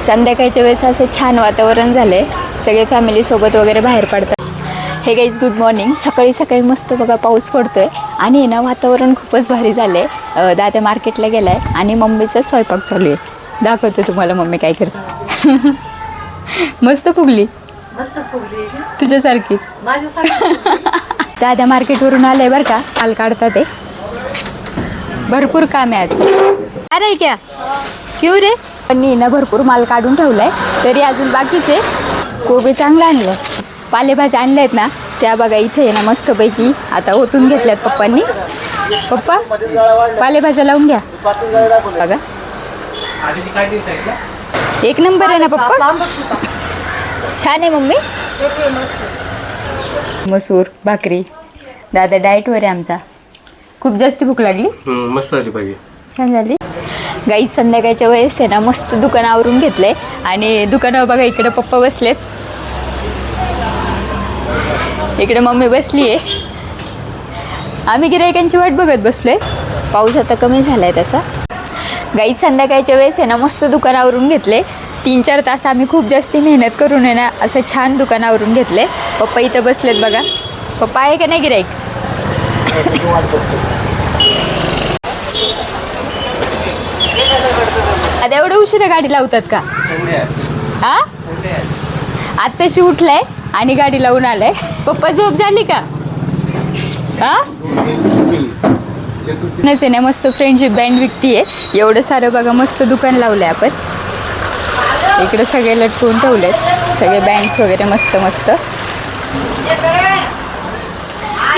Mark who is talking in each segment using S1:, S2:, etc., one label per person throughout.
S1: संध्याकाळच्या वेळेस असं छान वातावरण झालं आहे, सगळे फॅमिलीसोबत वगैरे बाहेर पडतात. हे गाईज गुड मॉर्निंग. सकाळी सकाळी मस्त बघा पाऊस पडतो आहे आणि ना वातावरण खूपच भारी झालं आहे. दादा मार्केटला गेला आहे आणि मम्मीचा स्वयंपाक चालू आहे. दाखवते तुम्हाला मम्मी काय करते. मस्त फुगली,
S2: मस्त फुगली
S1: तुझ्यासारखीच.
S2: माझ्यासारखी.
S1: दादा मार्केटवरून आलंय बरं का, माल काढतात ते. भरपूर काम आहे आज. अरे क्या क्यू रे, पण ना भरपूर माल काढून ठेवलाय तरी अजून बाकीचे. कोबी चांगला आणलं, पालेभाज्या आणल्या आहेत ना त्या बघा इथे आहे ना मस्तपैकी आता ओतून घेतल्यात पप्पांनी. पप्पा पालेभाज्या लावून घ्या बघा, एक नंबर आहे ना पप्पा. छान आहे मम्मी. मसूर भाकरी. दादा डाएटवर आहे आमचा. खूप जास्त भूक लागली.
S3: मस्त झाली पाहिजे,
S1: छान झाली. गाई संध्याकाळच्या वेळेस आहे ना मस्त दुकान आवरून घेतले आणि दुकानावर बघा इकडे पप्पा बसलेत, इकडे मम्मी बसली आहे. आम्ही गिरायकांची वाट बघत बसलोय. पाऊस आता कमी झालाय तसा. गाई संध्याकाळच्या वेळेस आहे ना मस्त दुकान आवरून घेतले. 3-4 तास आम्ही खूप जास्ती मेहनत करून आहे ना असं छान दुकान आवरून घेतले. पप्पा इथं बसलेत बघा. पप्पा आहे का नाही गिराईक? आता एवढं उशिरा गाडी लावतात का? हा, आत्ताशी उठलाय आणि गाडी लावून आलाय. पप्पा झोप झाली का? हा नाही, मस्त फ्रेंडशिप बँड विकतीये. एवढं सारं बघा मस्त दुकान लावलंय आपण. इकडे सगळे लटकून ठेवलेत, सगळे बँड्स वगैरे मस्त मस्त.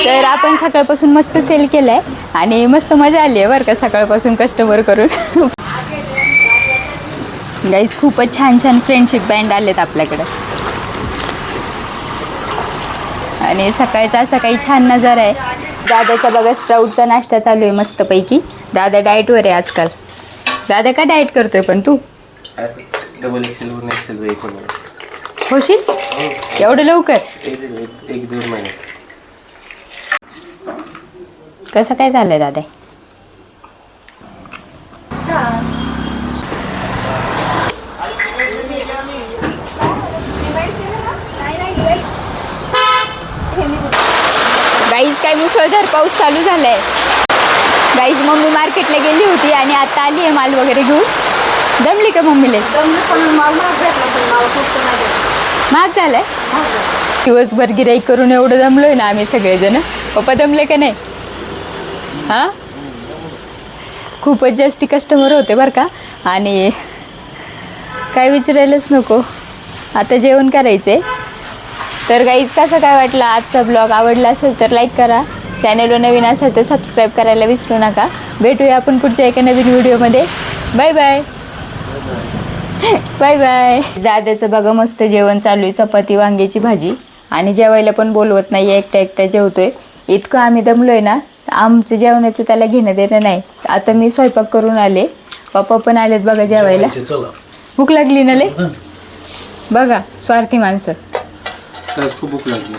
S1: तर आपण सकाळपासून मस्त सेल केलाय आणि मस्त मजा आली आहे बरं का सकाळपासून कस्टमर करून. गाईज खूपच छान छान फ्रेंडशिप बँड आलेत आपल्याकडे आणि सकाळचा असा काही छान नजारा आहे. दादाचा बघा स्प्राऊटचा नाश्ता चालू आहे मस्तपैकी. दादा डाएटवर आहे आजकाल. दादा का डाएट करतोय पण तू? होशील एवढं लवकर?
S3: 1-1.5 महिने.
S1: कसं काय झालंय दादा? गाईज काय मुसळधार पाऊस चालू झालाय. गाईज मम्मी मार्केटला गेली होती आणि आता आली आहे माल वगैरे घेऊन. दमली का मम्मीले? महाग झालाय. दिवसभर गिराईक करून एवढं दमलोय ना आम्ही सगळेजण. पप्पा दमले का नाही? हां, खूपच जास्ती कस्टमर होते बरं का आणि काय विचारायलाच नको. आता जेवण करायचे. तर गाईज कसं काय वाटलं आजचा ब्लॉग? आवडला असेल तर लाईक करा, चॅनलवर नवीन असेल तर सबस्क्राईब करायला विसरू नका. भेटूया आपण पुढच्या एका नवीन व्हिडिओमध्ये. Bye bye. Bye bye. दादाचं बघा मस्त जेवण चालू आहे. चपाती वांग्याची भाजी आणि जेवायला पण बोलवत नाही, एकटा एकटा जेवतोय. इतकं आम्ही दमलोय ना, आमचं जेवणाचं त्याला घेणं देणं नाही. आता मी स्वयंपाक करून आले, पप्पा पण आलेत बघा जेवायला. भूक लागली ना लय? बघा स्वार्थी माणसं.
S3: खूप भूक लागली.